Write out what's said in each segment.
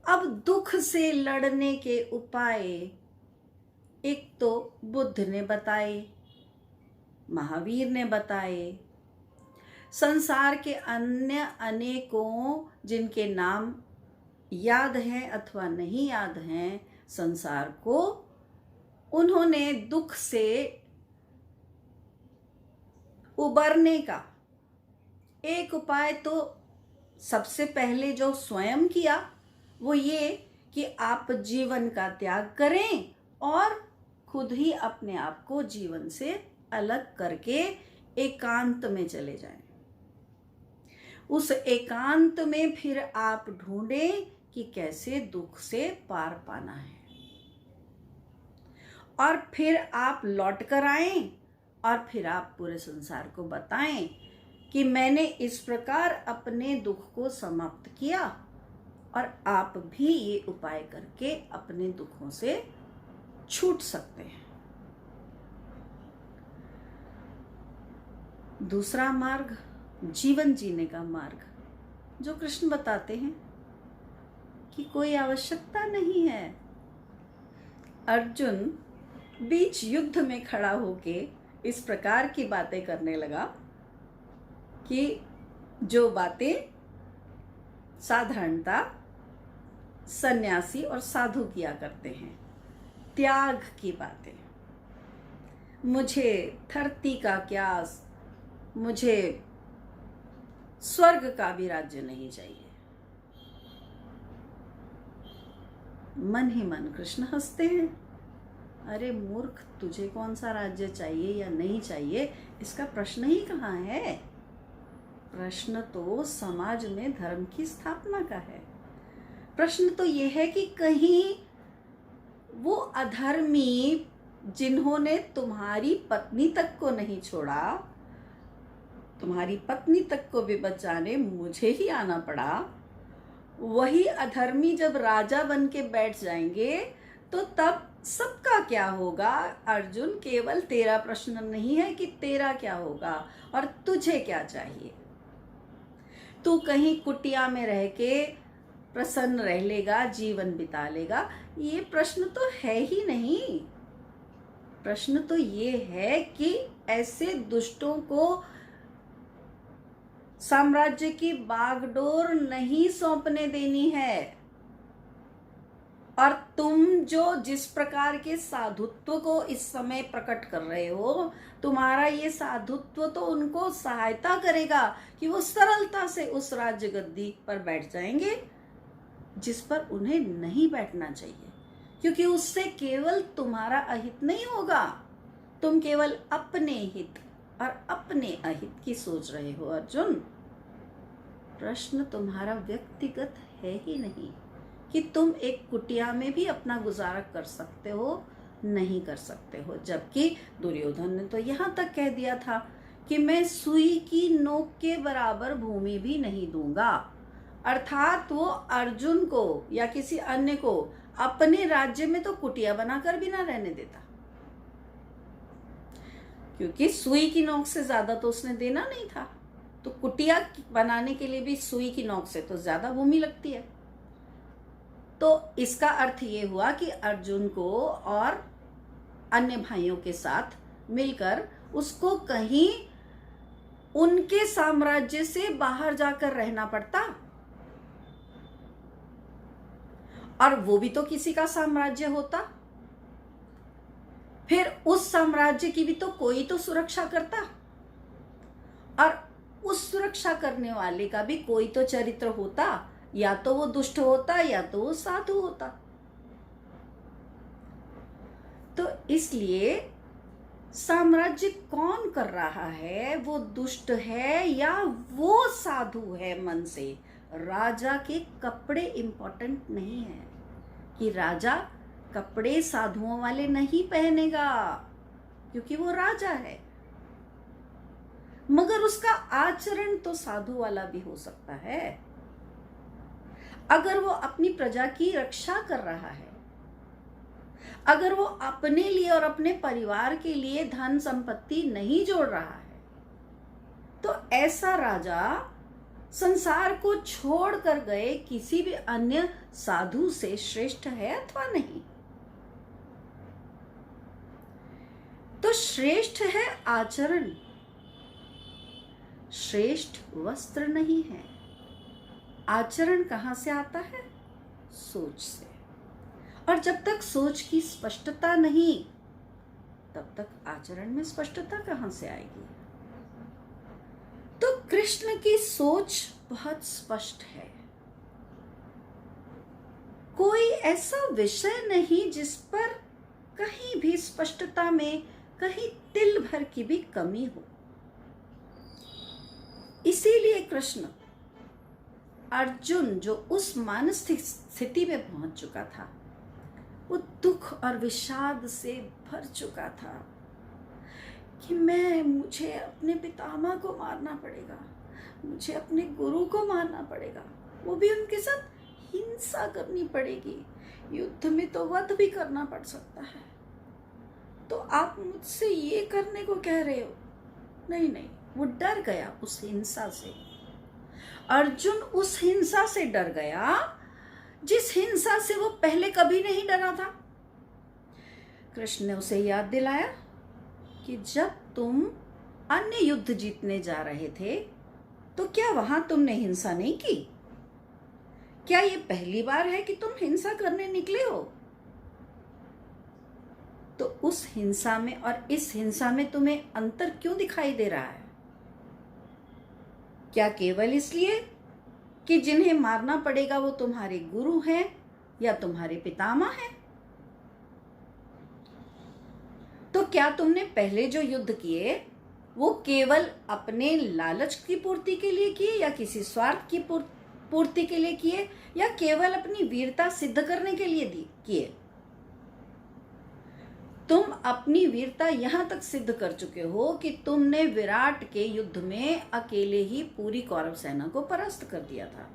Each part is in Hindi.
अब दुख से लड़ने के उपाय एक तो बुद्ध ने बताए, महावीर ने बताए, संसार के अन्य अनेकों जिनके नाम याद हैं अथवा नहीं याद हैं संसार को, उन्होंने दुख से उबरने का एक उपाय तो सबसे पहले जो स्वयं किया वो ये कि आप जीवन का त्याग करें और खुद ही अपने आप को जीवन से अलग करके एकांत में चले जाएं। उस एकांत में फिर आप ढूंढें कि कैसे दुख से पार पाना है, और फिर आप लौट कर आएं और फिर आप पूरे संसार को बताएं कि मैंने इस प्रकार अपने दुख को समाप्त किया, और आप भी ये उपाय करके अपने दुखों से छूट सकते हैं। दूसरा मार्ग, जीवन जीने का मार्ग, जो कृष्ण बताते हैं कि कोई आवश्यकता नहीं है। अर्जुन बीच युद्ध में खड़ा होके इस प्रकार की बातें करने लगा कि जो बातें साधारणता सन्यासी और साधु किया करते हैं, त्याग की बातें। मुझे धरती का क्या, मुझे स्वर्ग का भी राज्य नहीं चाहिए। मन ही मन कृष्ण हंसते हैं, अरे मूर्ख, तुझे कौन सा राज्य चाहिए या नहीं चाहिए, इसका प्रश्न ही कहाँ है। प्रश्न तो समाज में धर्म की स्थापना का है। प्रश्न तो ये है कि कहीं वो अधर्मी जिन्होंने तुम्हारी पत्नी तक को नहीं छोड़ा, तुम्हारी पत्नी तक को भी बचाने मुझे ही आना पड़ा, वही अधर्मी जब राजा बन के बैठ जाएंगे तो तब सबका क्या होगा। अर्जुन, केवल तेरा प्रश्न नहीं है कि तेरा क्या होगा और तुझे क्या चाहिए। तू कहीं कुटिया में रह के प्रसन्न रह लेगा, जीवन बिता लेगा, ये प्रश्न तो है ही नहीं। प्रश्न तो ये है कि ऐसे दुष्टों को साम्राज्य की बागडोर नहीं सौंपने देनी है। और तुम जो जिस प्रकार के साधुत्व को इस समय प्रकट कर रहे हो, तुम्हारा ये साधुत्व तो उनको सहायता करेगा कि वो सरलता से उस राज्य गद्दी पर बैठ जाएंगे जिस पर उन्हें नहीं बैठना चाहिए, क्योंकि उससे केवल तुम्हारा अहित नहीं होगा। तुम केवल अपने हित और अपने अहित की सोच रहे हो अर्जुन। प्रश्न तुम्हारा व्यक्तिगत है ही नहीं कि तुम एक कुटिया में भी अपना गुजारा कर सकते हो, नहीं कर सकते हो। जबकि दुर्योधन ने तो यहाँ तक कह दिया था कि मैं सुई की नोक के बराबर भूमि भी नहीं दूंगा। अर्थात वो अर्जुन को या किसी अन्य को अपने राज्य में तो कुटिया बनाकर भी ना रहने देता, क्योंकि सुई की नोक से ज्यादा तो उसने देना नहीं था। तो कुटिया बनाने के लिए भी सुई की नोक से तो ज्यादा भूमि लगती है। तो इसका अर्थ ये हुआ कि अर्जुन को और अन्य भाइयों के साथ मिलकर उसको कहीं उनके साम्राज्य से बाहर जाकर रहना पड़ता, और वो भी तो किसी का साम्राज्य होता। फिर उस साम्राज्य की भी तो कोई तो सुरक्षा करता, और उस सुरक्षा करने वाले का भी कोई तो चरित्र होता, या तो वो दुष्ट होता या तो वो साधु होता। तो इसलिए साम्राज्य कौन कर रहा है, वो दुष्ट है या वो साधु है मन से। राजा के कपड़े इंपॉर्टेंट नहीं है कि राजा कपड़े साधुओं वाले नहीं पहनेगा, क्योंकि वो राजा है, मगर उसका आचरण तो साधु वाला भी हो सकता है। अगर वो अपनी प्रजा की रक्षा कर रहा है, अगर वो अपने लिए और अपने परिवार के लिए धन संपत्ति नहीं जोड़ रहा है, तो ऐसा राजा संसार को छोड़कर गए किसी भी अन्य साधु से श्रेष्ठ है अथवा नहीं? तो श्रेष्ठ है आचरण, श्रेष्ठ वस्त्र नहीं है। आचरण कहां से आता है? सोच से। और जब तक सोच की स्पष्टता नहीं, तब तक आचरण में स्पष्टता कहां से आएगी? तो कृष्ण की सोच बहुत स्पष्ट है। कोई ऐसा विषय नहीं जिस पर कहीं भी स्पष्टता में कहीं तिल भर की भी कमी हो। इसीलिए कृष्ण अर्जुन जो उस मानसिक स्थिति में पहुंच चुका था, वो दुख और विषाद से भर चुका था कि मुझे अपने पितामह को मारना पड़ेगा, मुझे अपने गुरु को मारना पड़ेगा, वो भी उनके साथ हिंसा करनी पड़ेगी, युद्ध में तो वध भी करना पड़ सकता है। तो आप मुझसे ये करने को कह रहे हो? नहीं नहीं, वो डर गया उस हिंसा से। अर्जुन उस हिंसा से डर गया जिस हिंसा से वो पहले कभी नहीं डरा था। कृष्ण ने उसे याद दिलाया कि जब तुम अन्य युद्ध जीतने जा रहे थे तो क्या वहां तुमने हिंसा नहीं की? क्या ये पहली बार है कि तुम हिंसा करने निकले हो? तो उस हिंसा में और इस हिंसा में तुम्हें अंतर क्यों दिखाई दे रहा है? क्या केवल इसलिए कि जिन्हें मारना पड़ेगा वो तुम्हारे गुरु हैं या तुम्हारे पितामह हैं? तो क्या तुमने पहले जो युद्ध किए वो केवल अपने लालच की पूर्ति के लिए किए या किसी स्वार्थ की पूर्ति के लिए किए या केवल अपनी वीरता सिद्ध करने के लिए किए? तुम अपनी वीरता यहां तक सिद्ध कर चुके हो कि तुमने विराट के युद्ध में अकेले ही पूरी कौरव सेना को परास्त कर दिया था।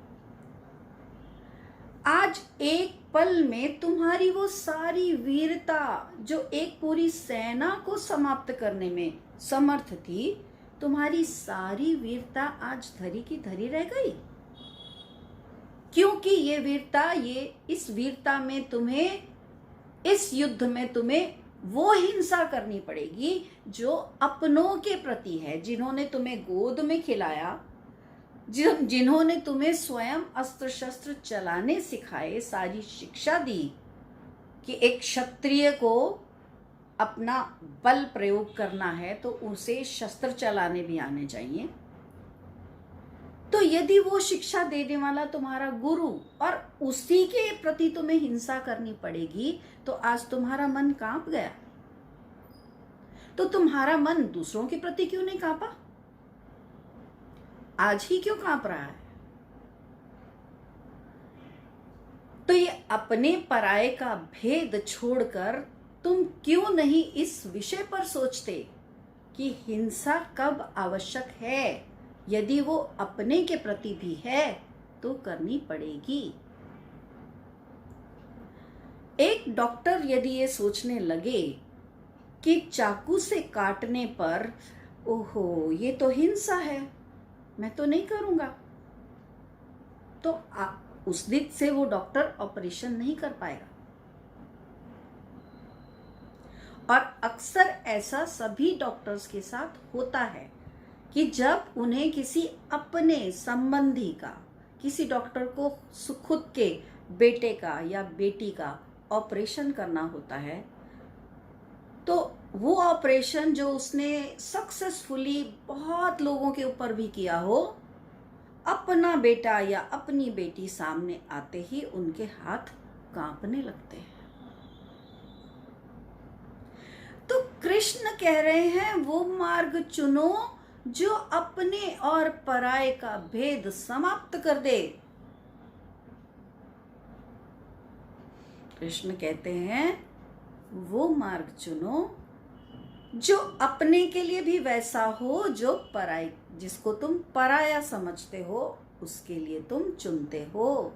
आज एक पल में तुम्हारी वो सारी वीरता जो एक पूरी सेना को समाप्त करने में समर्थ थी, तुम्हारी सारी वीरता आज धरी की धरी रह गई। क्योंकि ये वीरता, इस वीरता में तुम्हें, इस युद्ध में तुम्हें वो हिंसा करनी पड़ेगी जो अपनों के प्रति है, जिन्होंने तुम्हें गोद में खिलाया, जिन्होंने तुम्हें स्वयं अस्त्र शस्त्र चलाने सिखाए, सारी शिक्षा दी कि एक क्षत्रिय को अपना बल प्रयोग करना है तो उसे शस्त्र चलाने भी आने चाहिए। तो यदि वो शिक्षा देने वाला तुम्हारा गुरु और उसी के प्रति तुम्हें हिंसा करनी पड़ेगी, तो आज तुम्हारा मन कांप गया। तो तुम्हारा मन दूसरों के प्रति क्यों नहीं कांपा? आज ही क्यों कांप रहा है? तो ये अपने पराये का भेद छोड़कर तुम क्यों नहीं इस विषय पर सोचते कि हिंसा कब आवश्यक है? यदि वो अपने के प्रति भी है तो करनी पड़ेगी। एक डॉक्टर यदि ये सोचने लगे कि चाकू से काटने पर ओहो ये तो हिंसा है, मैं तो नहीं करूंगा, तो उस दिन से वो डॉक्टर ऑपरेशन नहीं कर पाएगा। और अक्सर ऐसा सभी डॉक्टर्स के साथ होता है कि जब उन्हें किसी अपने संबंधी का, किसी डॉक्टर को खुद के बेटे का या बेटी का ऑपरेशन करना होता है, तो वो ऑपरेशन जो उसने सक्सेसफुली बहुत लोगों के ऊपर भी किया हो, अपना बेटा या अपनी बेटी सामने आते ही उनके हाथ कांपने लगते हैं। तो कृष्ण कह रहे हैं वो मार्ग चुनो जो अपने और पराये का भेद समाप्त कर दे। कृष्ण कहते हैं वो मार्ग चुनो जो अपने के लिए भी वैसा हो जो पराये, जिसको तुम पराया समझते हो उसके लिए तुम चुनते हो।